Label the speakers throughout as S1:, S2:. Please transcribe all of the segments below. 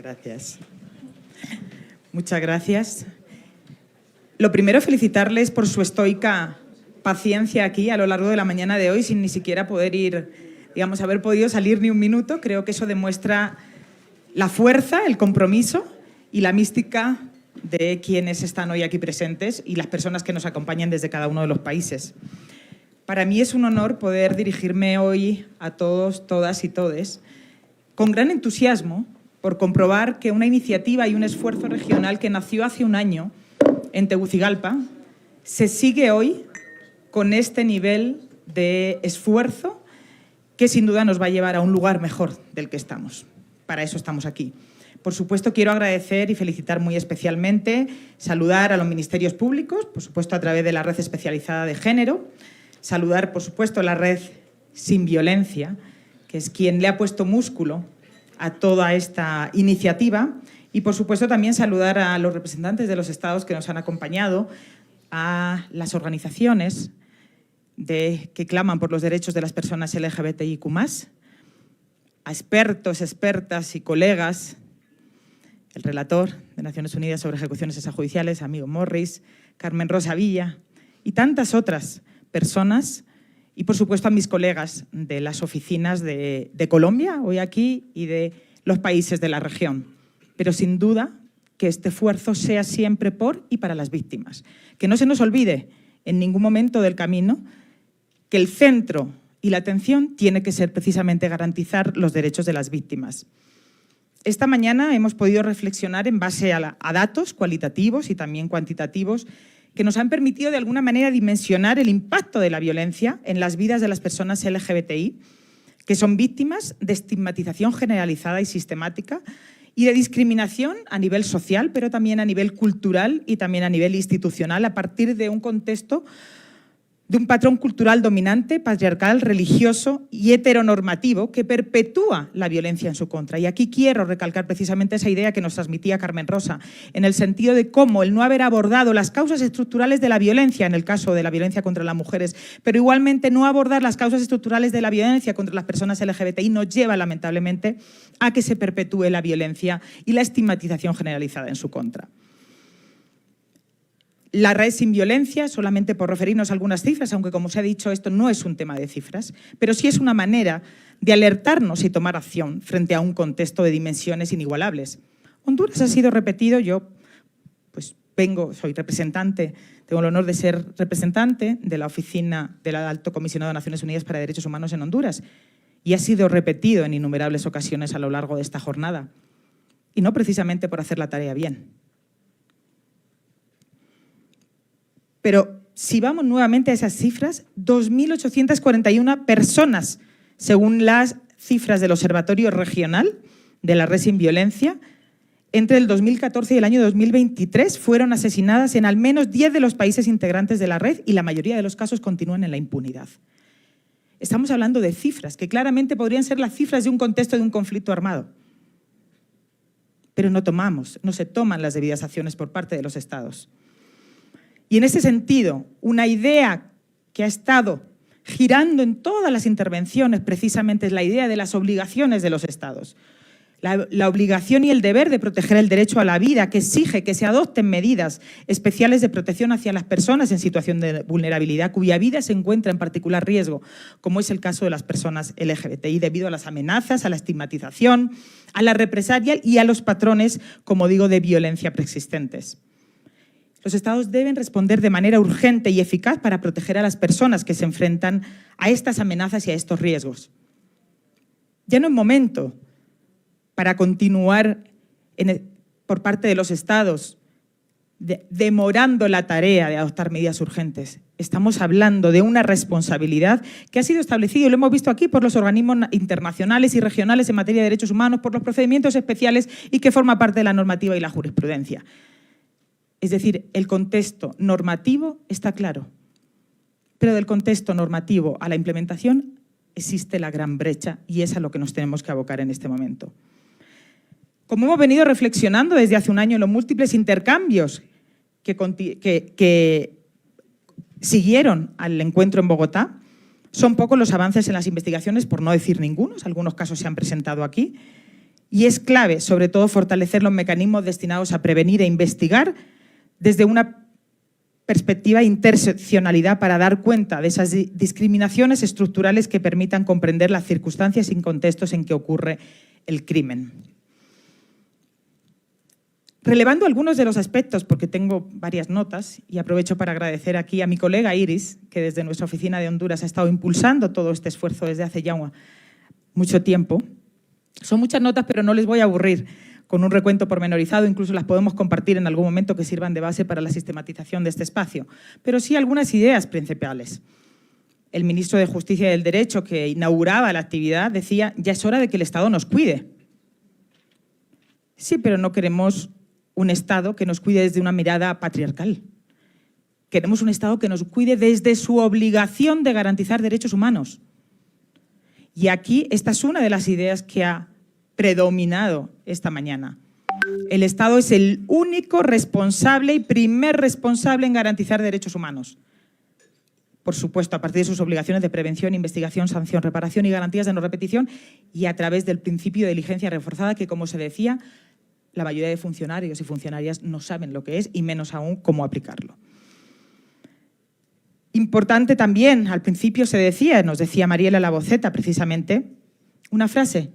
S1: Gracias. Muchas gracias. Lo primero, felicitarles por su estoica paciencia aquí a lo largo de la mañana de hoy, sin ni siquiera poder haber podido salir ni un minuto. Creo que eso demuestra la fuerza, el compromiso y la mística de quienes están hoy aquí presentes y las personas que nos acompañan desde cada uno de los países. Para mí es un honor poder dirigirme hoy a todos, todas y todes con gran entusiasmo por comprobar que una iniciativa y un esfuerzo regional que nació hace un año en Tegucigalpa se sigue hoy con este nivel de esfuerzo que sin duda nos va a llevar a un lugar mejor del que estamos. Para eso estamos aquí. Por supuesto, quiero agradecer y felicitar muy especialmente, saludar a los ministerios públicos, por supuesto a través de la Red Especializada de Género, saludar, por supuesto, a la Red Sin Violencia, que es quien le ha puesto músculo a toda esta iniciativa, y, por supuesto, también saludar a los representantes de los estados que nos han acompañado, a las organizaciones que claman por los derechos de las personas LGBTIQ+, a expertos, expertas y colegas, el relator de Naciones Unidas sobre ejecuciones extrajudiciales, amigo Morris, Carmen Rosa Villa y tantas otras personas, y por supuesto a mis colegas de las oficinas de Colombia, hoy aquí, y de los países de la región. Pero sin duda que este esfuerzo sea siempre por y para las víctimas. Que no se nos olvide en ningún momento del camino que el centro y la atención tiene que ser precisamente garantizar los derechos de las víctimas. Esta mañana hemos podido reflexionar en base a datos cualitativos y también cuantitativos que nos han permitido de alguna manera dimensionar el impacto de la violencia en las vidas de las personas LGBTI, que son víctimas de estigmatización generalizada y sistemática y de discriminación a nivel social, pero también a nivel cultural y también a nivel institucional, a partir de un contexto de un patrón cultural dominante, patriarcal, religioso y heteronormativo que perpetúa la violencia en su contra. Y aquí quiero recalcar precisamente esa idea que nos transmitía Carmen Rosa, en el sentido de cómo el no haber abordado las causas estructurales de la violencia, en el caso de la violencia contra las mujeres, pero igualmente no abordar las causas estructurales de la violencia contra las personas LGBTI nos lleva, lamentablemente, a que se perpetúe la violencia y la estigmatización generalizada en su contra. La Red Sin Violencia, solamente por referirnos a algunas cifras, aunque como se ha dicho esto no es un tema de cifras, pero sí es una manera de alertarnos y tomar acción frente a un contexto de dimensiones inigualables. Honduras ha sido repetido, yo soy representante, tengo el honor de ser representante de la oficina del Alto Comisionado de Naciones Unidas para Derechos Humanos en Honduras y ha sido repetido en innumerables ocasiones a lo largo de esta jornada y no precisamente por hacer la tarea bien. Pero si vamos nuevamente a esas cifras, 2.841 personas, según las cifras del Observatorio Regional de la Red Sin Violencia, entre el 2014 y el año 2023 fueron asesinadas en al menos 10 de los países integrantes de la red y la mayoría de los casos continúan en la impunidad. Estamos hablando de cifras que claramente podrían ser las cifras de un contexto de un conflicto armado. Pero no se toman las debidas acciones por parte de los estados. Y en ese sentido, una idea que ha estado girando en todas las intervenciones precisamente es la idea de las obligaciones de los estados. La obligación y el deber de proteger el derecho a la vida, que exige que se adopten medidas especiales de protección hacia las personas en situación de vulnerabilidad, cuya vida se encuentra en particular riesgo, como es el caso de las personas LGBTI, debido a las amenazas, a la estigmatización, a la represalia y a los patrones, como digo, de violencia preexistentes. Los estados deben responder de manera urgente y eficaz para proteger a las personas que se enfrentan a estas amenazas y a estos riesgos. Ya no es momento para continuar por parte de los estados demorando la tarea de adoptar medidas urgentes. Estamos hablando de una responsabilidad que ha sido establecida, y lo hemos visto aquí, por los organismos internacionales y regionales en materia de derechos humanos, por los procedimientos especiales y que forma parte de la normativa y la jurisprudencia. Es decir, el contexto normativo está claro, pero del contexto normativo a la implementación existe la gran brecha y es a lo que nos tenemos que abocar en este momento. Como hemos venido reflexionando desde hace un año en los múltiples intercambios que siguieron al encuentro en Bogotá, son pocos los avances en las investigaciones, por no decir ningunos, algunos casos se han presentado aquí, Y es clave, sobre todo, fortalecer los mecanismos destinados a prevenir e investigar desde una perspectiva de interseccionalidad para dar cuenta de esas discriminaciones estructurales que permitan comprender las circunstancias y contextos en que ocurre el crimen. Relevando algunos de los aspectos, porque tengo varias notas, y aprovecho para agradecer aquí a mi colega Iris, que desde nuestra oficina de Honduras ha estado impulsando todo este esfuerzo desde hace ya mucho tiempo. Son muchas notas, pero no les voy a aburrir con un recuento pormenorizado, incluso las podemos compartir en algún momento que sirvan de base para la sistematización de este espacio, pero sí algunas ideas principales. El ministro de Justicia y del Derecho, que inauguraba la actividad, decía: ya es hora de que el Estado nos cuide. Sí, pero no queremos un Estado que nos cuide desde una mirada patriarcal. Queremos un Estado que nos cuide desde su obligación de garantizar derechos humanos. Y aquí esta es una de las ideas que ha predominado esta mañana. El Estado es el único responsable y primer responsable en garantizar derechos humanos. Por supuesto, a partir de sus obligaciones de prevención, investigación, sanción, reparación y garantías de no repetición, y a través del principio de diligencia reforzada, que, como se decía, la mayoría de funcionarios y funcionarias no saben lo que es y menos aún cómo aplicarlo. Importante también, al principio se decía, nos decía Mariela Laboceta precisamente, una frase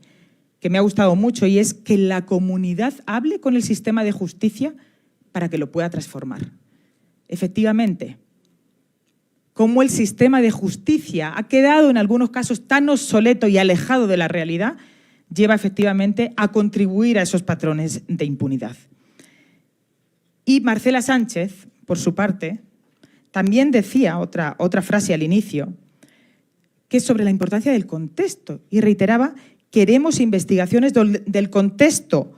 S1: que me ha gustado mucho, y es que la comunidad hable con el sistema de justicia para que lo pueda transformar. Efectivamente, como el sistema de justicia ha quedado en algunos casos tan obsoleto y alejado de la realidad, lleva efectivamente a contribuir a esos patrones de impunidad. Y Marcela Sánchez, por su parte, también decía otra frase al inicio, que es sobre la importancia del contexto, y reiteraba: queremos investigaciones donde el contexto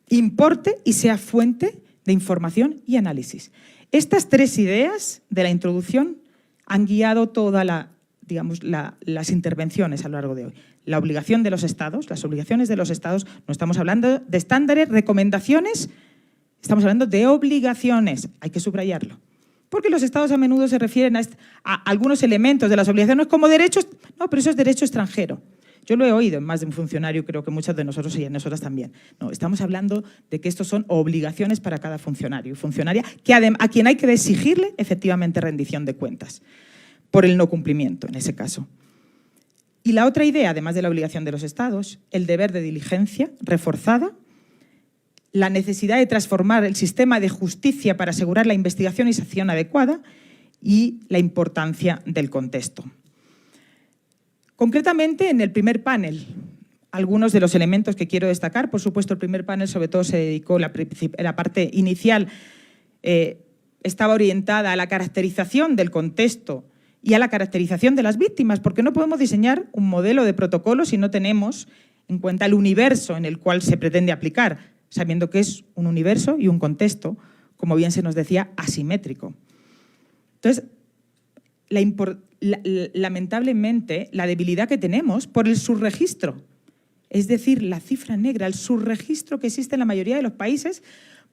S1: importe y sea fuente de información y análisis. Estas tres ideas de la introducción han guiado todas las intervenciones a lo largo de hoy. La obligación de los Estados, las obligaciones de los Estados, no estamos hablando de estándares, recomendaciones, estamos hablando de obligaciones, hay que subrayarlo. Porque los Estados a menudo se refieren a algunos elementos de las obligaciones como derechos, no, pero eso es derecho extranjero. Yo lo he oído en más de un funcionario, creo que muchos de nosotros y nosotras también. No, estamos hablando de que estos son obligaciones para cada funcionario y funcionaria, a quien hay que exigirle efectivamente rendición de cuentas por el no cumplimiento, en ese caso. Y la otra idea, además de la obligación de los Estados, el deber de diligencia reforzada, la necesidad de transformar el sistema de justicia para asegurar la investigación y sanción adecuada y la importancia del contexto. Concretamente, en el primer panel, algunos de los elementos que quiero destacar, por supuesto, el primer panel sobre todo se dedicó, la parte inicial estaba orientada a la caracterización del contexto y a la caracterización de las víctimas, porque no podemos diseñar un modelo de protocolo si no tenemos en cuenta el universo en el cual se pretende aplicar, sabiendo que es un universo y un contexto, como bien se nos decía, asimétrico. Entonces, lamentablemente, la debilidad que tenemos por el subregistro, es decir, la cifra negra, el subregistro que existe en la mayoría de los países,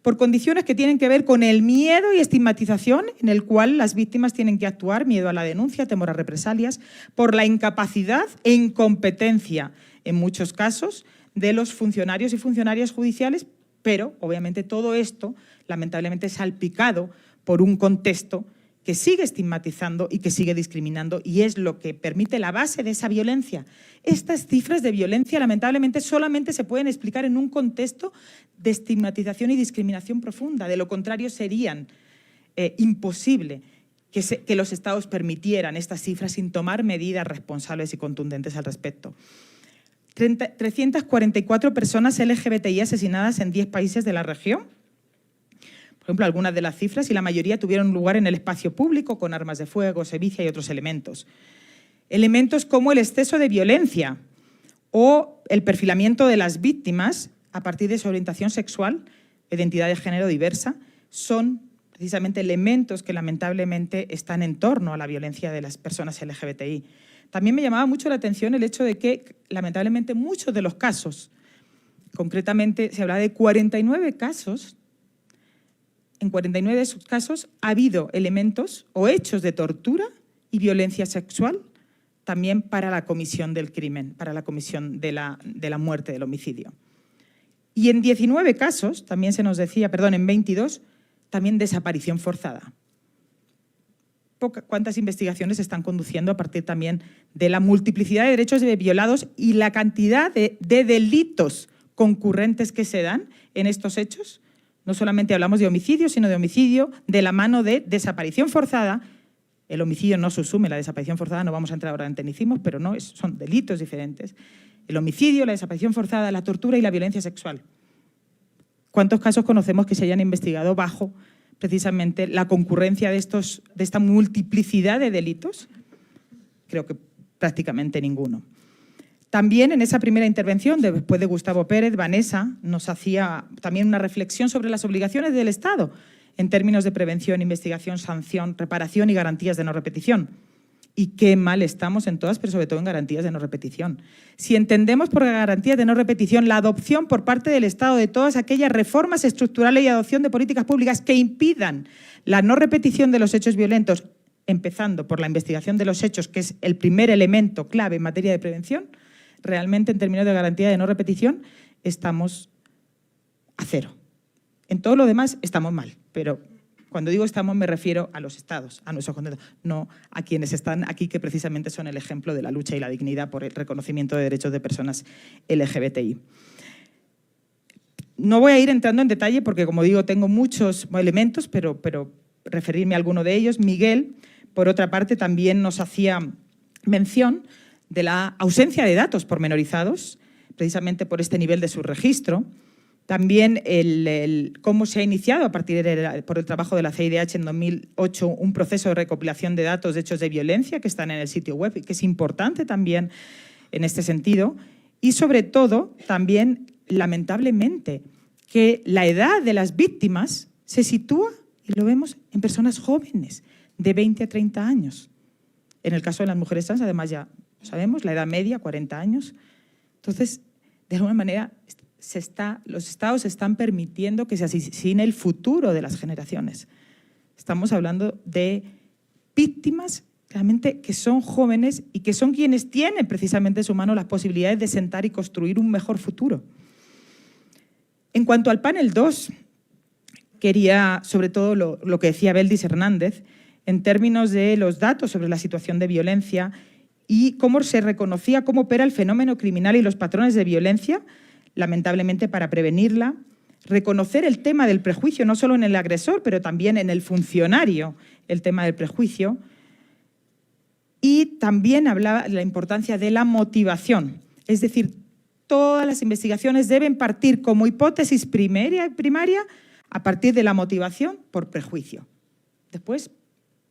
S1: por condiciones que tienen que ver con el miedo y estigmatización en el cual las víctimas tienen que actuar, miedo a la denuncia, temor a represalias, por la incapacidad e incompetencia, en muchos casos, de los funcionarios y funcionarias judiciales, pero, obviamente, todo esto, lamentablemente, salpicado por un contexto que sigue estigmatizando y que sigue discriminando, y es lo que permite la base de esa violencia. Estas cifras de violencia, lamentablemente, solamente se pueden explicar en un contexto de estigmatización y discriminación profunda. De lo contrario, serían imposible que los Estados permitieran estas cifras sin tomar medidas responsables y contundentes al respecto. 344 personas LGBTI asesinadas en 10 países de la región. Por ejemplo, algunas de las cifras, y la mayoría tuvieron lugar en el espacio público con armas de fuego, sevicia y otros elementos. Elementos como el exceso de violencia o el perfilamiento de las víctimas a partir de su orientación sexual, identidad de género diversa, son precisamente elementos que lamentablemente están en torno a la violencia de las personas LGBTI. También me llamaba mucho la atención el hecho de que, lamentablemente, muchos de los casos, concretamente se habla de 49 casos, en 49 de esos casos ha habido elementos o hechos de tortura y violencia sexual también para la comisión del crimen, para la comisión de la muerte, del homicidio. Y en 19 casos, también se nos decía, perdón, en 22, también desaparición forzada. ¿Cuántas investigaciones se están conduciendo a partir también de la multiplicidad de derechos violados y la cantidad de delitos concurrentes que se dan en estos hechos? No solamente hablamos de homicidio, sino de homicidio de la mano de desaparición forzada. El homicidio no subsume la desaparición forzada, no vamos a entrar ahora en tecnicismos, pero no, son delitos diferentes. El homicidio, la desaparición forzada, la tortura y la violencia sexual. ¿Cuántos casos conocemos que se hayan investigado bajo precisamente la concurrencia de esta multiplicidad de delitos? Creo que prácticamente ninguno. También en esa primera intervención, después de Gustavo Pérez, Vanessa nos hacía también una reflexión sobre las obligaciones del Estado en términos de prevención, investigación, sanción, reparación y garantías de no repetición. Y qué mal estamos en todas, pero sobre todo en garantías de no repetición. Si entendemos por garantías de no repetición la adopción por parte del Estado de todas aquellas reformas estructurales y adopción de políticas públicas que impidan la no repetición de los hechos violentos, empezando por la investigación de los hechos, que es el primer elemento clave en materia de prevención, realmente en términos de garantía de no repetición estamos a cero. En todo lo demás estamos mal, pero cuando digo estamos me refiero a los estados, a nuestros contentos, no a quienes están aquí, que precisamente son el ejemplo de la lucha y la dignidad por el reconocimiento de derechos de personas LGBTI. No voy a ir entrando en detalle porque, como digo, tengo muchos elementos, pero referirme a alguno de ellos. Miguel, por otra parte, también nos hacía mención de la ausencia de datos pormenorizados, precisamente por este nivel de subregistro. También cómo se ha iniciado a partir por el trabajo de la CIDH en 2008 un proceso de recopilación de datos de hechos de violencia que están en el sitio web y que es importante también en este sentido. Y sobre todo, también, lamentablemente, que la edad de las víctimas se sitúa, y lo vemos, en personas jóvenes, de 20 a 30 años. En el caso de las mujeres trans, además ya sabemos, la edad media, 40 años. Entonces, de alguna manera, los estados están permitiendo que se asesine el futuro de las generaciones. Estamos hablando de víctimas realmente que son jóvenes y que son quienes tienen precisamente en su mano las posibilidades de sentar y construir un mejor futuro. En cuanto al panel 2, quería, sobre todo lo que decía Beldis Hernández, en términos de los datos sobre la situación de violencia y cómo se reconocía cómo opera el fenómeno criminal y los patrones de violencia, lamentablemente para prevenirla, reconocer el tema del prejuicio, no solo en el agresor, pero también en el funcionario, el tema del prejuicio. Y también hablaba de la importancia de la motivación, es decir, todas las investigaciones deben partir como hipótesis primaria a partir de la motivación por prejuicio. Después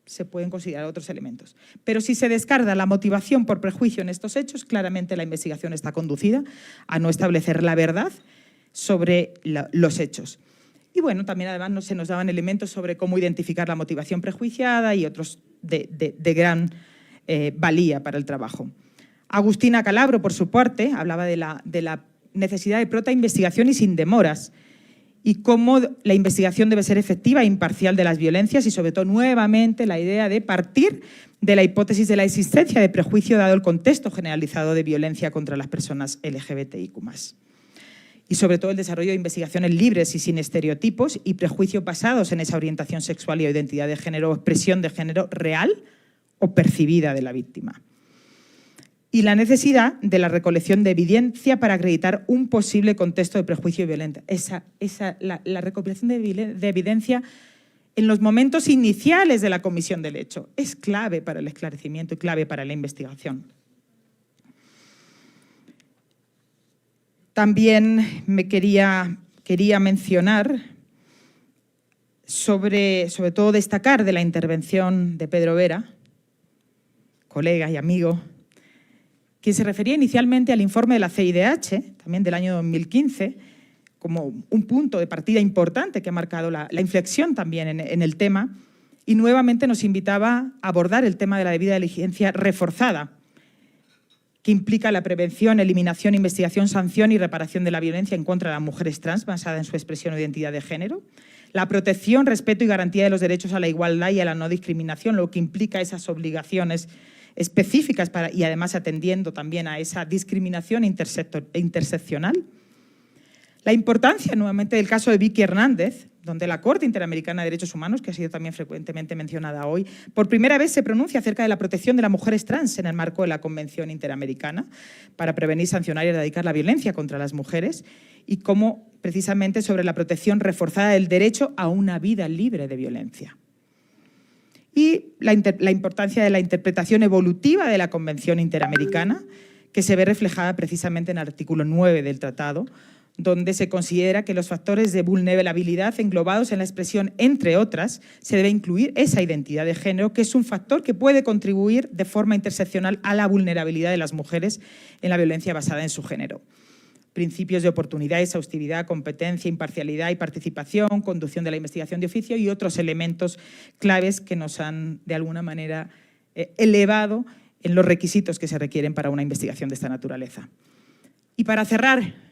S1: se pueden considerar otros elementos. Pero si se descarta la motivación por prejuicio en estos hechos, claramente la investigación está conducida a no establecer la verdad sobre los hechos. Y bueno, también además se nos daban elementos sobre cómo identificar la motivación prejuiciada y otros de gran valía para el trabajo. Agustina Calabro, por su parte, hablaba de la necesidad de pronta investigación y sin demoras, y cómo la investigación debe ser efectiva e imparcial de las violencias y, sobre todo, nuevamente, la idea de partir de la hipótesis de la existencia de prejuicio dado el contexto generalizado de violencia contra las personas LGBTIQ+. Y, sobre todo, el desarrollo de investigaciones libres y sin estereotipos y prejuicios basados en esa orientación sexual y identidad de género o expresión de género real o percibida de la víctima. Y la necesidad de la recolección de evidencia para acreditar un posible contexto de prejuicio y violencia. La recopilación de evidencia en los momentos iniciales de la comisión del hecho es clave para el esclarecimiento y clave para la investigación. También me quería mencionar sobre todo destacar de la intervención de Pedro Vera, colega y amigo, quien se refería inicialmente al informe de la CIDH, también del año 2015, como un punto de partida importante que ha marcado la inflexión también en el tema, y nuevamente nos invitaba a abordar el tema de la debida diligencia reforzada, que implica la prevención, eliminación, investigación, sanción y reparación de la violencia en contra de las mujeres trans basada en su expresión o identidad de género, la protección, respeto y garantía de los derechos a la igualdad y a la no discriminación, lo que implica esas obligaciones específicas y además atendiendo también a esa discriminación interseccional, La importancia, nuevamente, del caso de Vicky Hernández, donde la Corte Interamericana de Derechos Humanos, que ha sido también frecuentemente mencionada hoy, por primera vez se pronuncia acerca de la protección de las mujeres trans en el marco de la Convención Interamericana para prevenir, sancionar y erradicar la violencia contra las mujeres, y cómo, precisamente, sobre la protección reforzada del derecho a una vida libre de violencia. Y la importancia de la interpretación evolutiva de la Convención Interamericana, que se ve reflejada precisamente en el artículo 9 del tratado, donde se considera que los factores de vulnerabilidad englobados en la expresión «entre otras» se debe incluir esa identidad de género, que es un factor que puede contribuir de forma interseccional a la vulnerabilidad de las mujeres en la violencia basada en su género. Principios de oportunidad, exhaustividad, competencia, imparcialidad y participación, conducción de la investigación de oficio y otros elementos claves que nos han, de alguna manera, elevado en los requisitos que se requieren para una investigación de esta naturaleza. Y para cerrar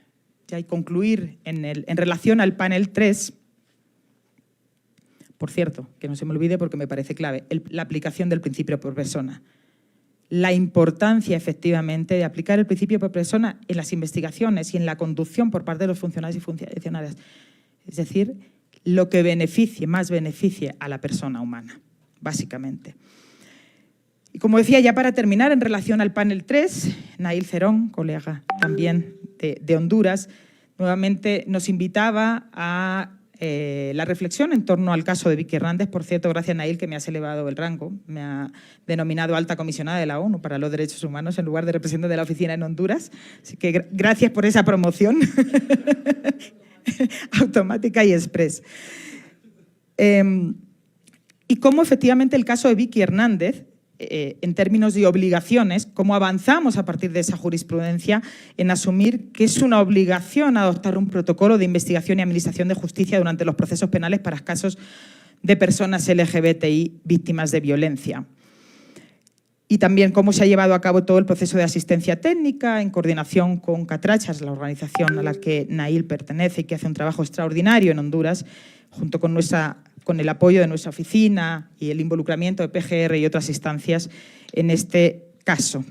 S1: ya y concluir en relación al panel 3, por cierto, que no se me olvide porque me parece clave, la aplicación del principio por persona. La importancia, efectivamente, de aplicar el principio por persona en las investigaciones y en la conducción por parte de los funcionarios y funcionarias. Es decir, lo que más beneficie a la persona humana, básicamente. Y como decía, ya para terminar, en relación al panel 3, Nail Cerón, colega también de Honduras, nuevamente nos invitaba a la reflexión en torno al caso de Vicky Hernández. Por cierto, gracias, Nail, que me has elevado el rango. Me ha denominado alta comisionada de la ONU para los Derechos Humanos en lugar de representante de la oficina en Honduras. Así que gracias por esa promoción automática y express. Y cómo efectivamente el caso de Vicky Hernández, en términos de obligaciones, cómo avanzamos a partir de esa jurisprudencia en asumir que es una obligación adoptar un protocolo de investigación y administración de justicia durante los procesos penales para casos de personas LGBTI víctimas de violencia. Y también cómo se ha llevado a cabo todo el proceso de asistencia técnica en coordinación con Catrachas, la organización a la que Nail pertenece y que hace un trabajo extraordinario en Honduras, junto con el apoyo de nuestra oficina y el involucramiento de PGR y otras instancias en este caso.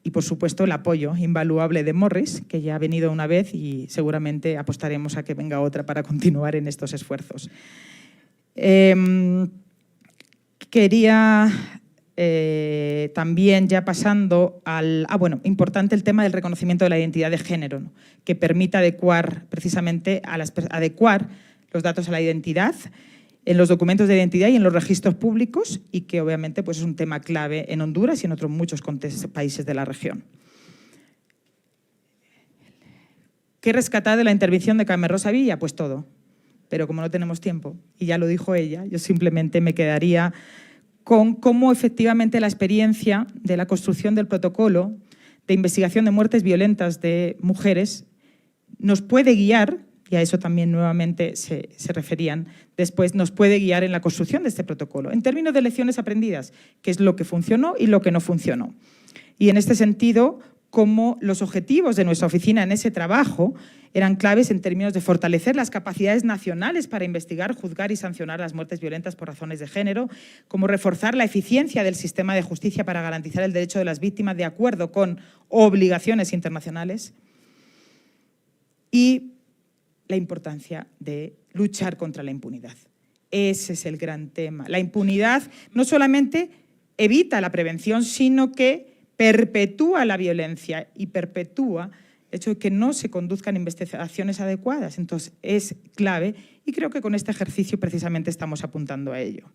S1: Y, por supuesto, el apoyo invaluable de Morris, que ya ha venido una vez y seguramente apostaremos a que venga otra para continuar en estos esfuerzos. Quería también, ya pasando al… importante el tema del reconocimiento de la identidad de género, ¿no?, que permita adecuar los datos a la identidad en los documentos de identidad y en los registros públicos, y que obviamente pues, es un tema clave en Honduras y en otros muchos países de la región. ¿Qué rescatar de la intervención de Carmen Rosa Villa? Pues todo, pero como no tenemos tiempo, y ya lo dijo ella, yo simplemente me quedaría con cómo efectivamente la experiencia de la construcción del protocolo de investigación de muertes violentas de mujeres nos puede guiar, y a eso también nuevamente se referían después, nos puede guiar en la construcción de este protocolo, en términos de lecciones aprendidas, qué es lo que funcionó y lo que no funcionó. Y en este sentido, cómo los objetivos de nuestra oficina en ese trabajo eran claves en términos de fortalecer las capacidades nacionales para investigar, juzgar y sancionar las muertes violentas por razones de género, cómo reforzar la eficiencia del sistema de justicia para garantizar el derecho de las víctimas de acuerdo con obligaciones internacionales, y la importancia de luchar contra la impunidad. Ese es el gran tema. La impunidad no solamente evita la prevención, sino que perpetúa la violencia y perpetúa el hecho de que no se conduzcan investigaciones adecuadas. Entonces, es clave y creo que con este ejercicio precisamente estamos apuntando a ello.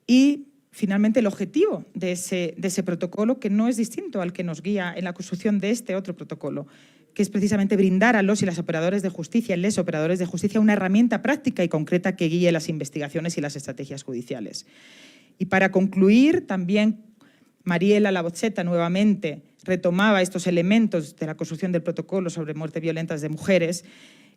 S1: Y finalmente, el objetivo de ese protocolo, que no es distinto al que nos guía en la construcción de este otro protocolo, que es precisamente brindar a los y las operadores de justicia, les operadores de justicia, una herramienta práctica y concreta que guíe las investigaciones y las estrategias judiciales. Y para concluir, también Mariela Labozzetta nuevamente retomaba estos elementos de la construcción del protocolo sobre muertes violentas de mujeres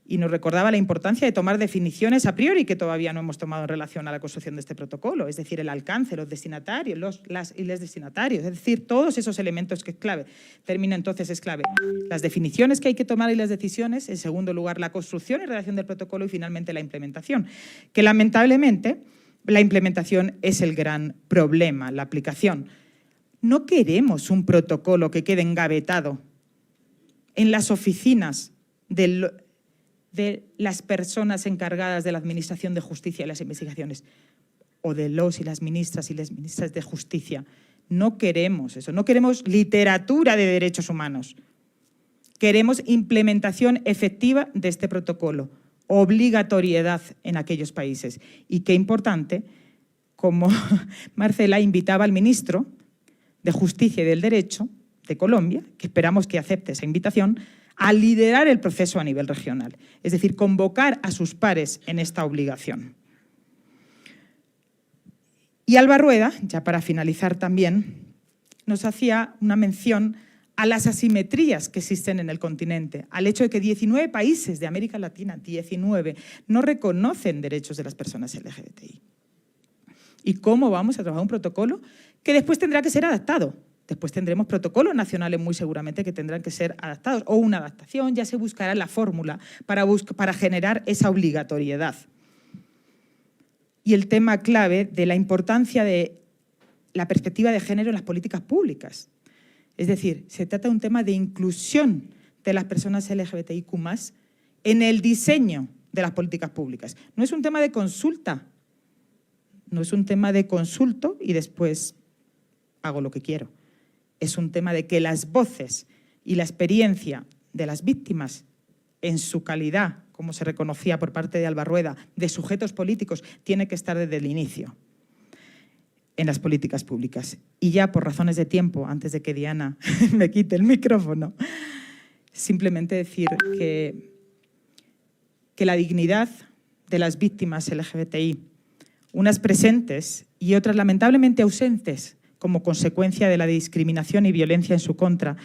S1: y nos recordaba la importancia de tomar definiciones a priori que todavía no hemos tomado en relación a la construcción de este protocolo, es decir, el alcance, los destinatarios, las y les destinatarios, es decir, todos esos elementos que es clave. Término entonces es clave. Las definiciones que hay que tomar y las decisiones, en segundo lugar, la construcción y redacción del protocolo y finalmente la implementación, que lamentablemente la implementación es el gran problema, la aplicación. No queremos un protocolo que quede engavetado en las oficinas de las personas encargadas de la Administración de Justicia y las investigaciones, o de los y las ministras de Justicia. No queremos eso, no queremos literatura de derechos humanos. Queremos implementación efectiva de este protocolo, obligatoriedad en aquellos países. Y qué importante, como Marcela invitaba al ministro de Justicia y del Derecho de Colombia, que esperamos que acepte esa invitación, a liderar el proceso a nivel regional, es decir, convocar a sus pares en esta obligación. Y Alba Rueda, ya para finalizar también, nos hacía una mención a las asimetrías que existen en el continente, al hecho de que 19 países de América Latina, 19, no reconocen derechos de las personas LGBTI. ¿Y cómo vamos a trabajar un protocolo que después tendrá que ser adaptado? Después tendremos protocolos nacionales muy seguramente que tendrán que ser adaptados, o una adaptación, ya se buscará la fórmula para generar esa obligatoriedad. Y el tema clave de la importancia de la perspectiva de género en las políticas públicas. Es decir, se trata de un tema de inclusión de las personas LGBTIQ+, en el diseño de las políticas públicas. No es un tema de consulta, no es un tema de consulto y después hago lo que quiero. Es un tema de que las voces y la experiencia de las víctimas en su calidad, como se reconocía por parte de Alba Rueda, de sujetos políticos, tiene que estar desde el inicio en las políticas públicas. Y ya por razones de tiempo, antes de que Diana me quite el micrófono, simplemente decir que la dignidad de las víctimas LGBTI, unas presentes y otras lamentablemente ausentes como consecuencia de la discriminación y violencia en su contra,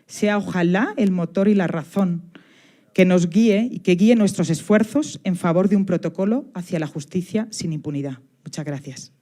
S1: sea ojalá el motor y la razón que nos guíe y que guíe nuestros esfuerzos en favor de un protocolo hacia la justicia sin impunidad. Muchas gracias.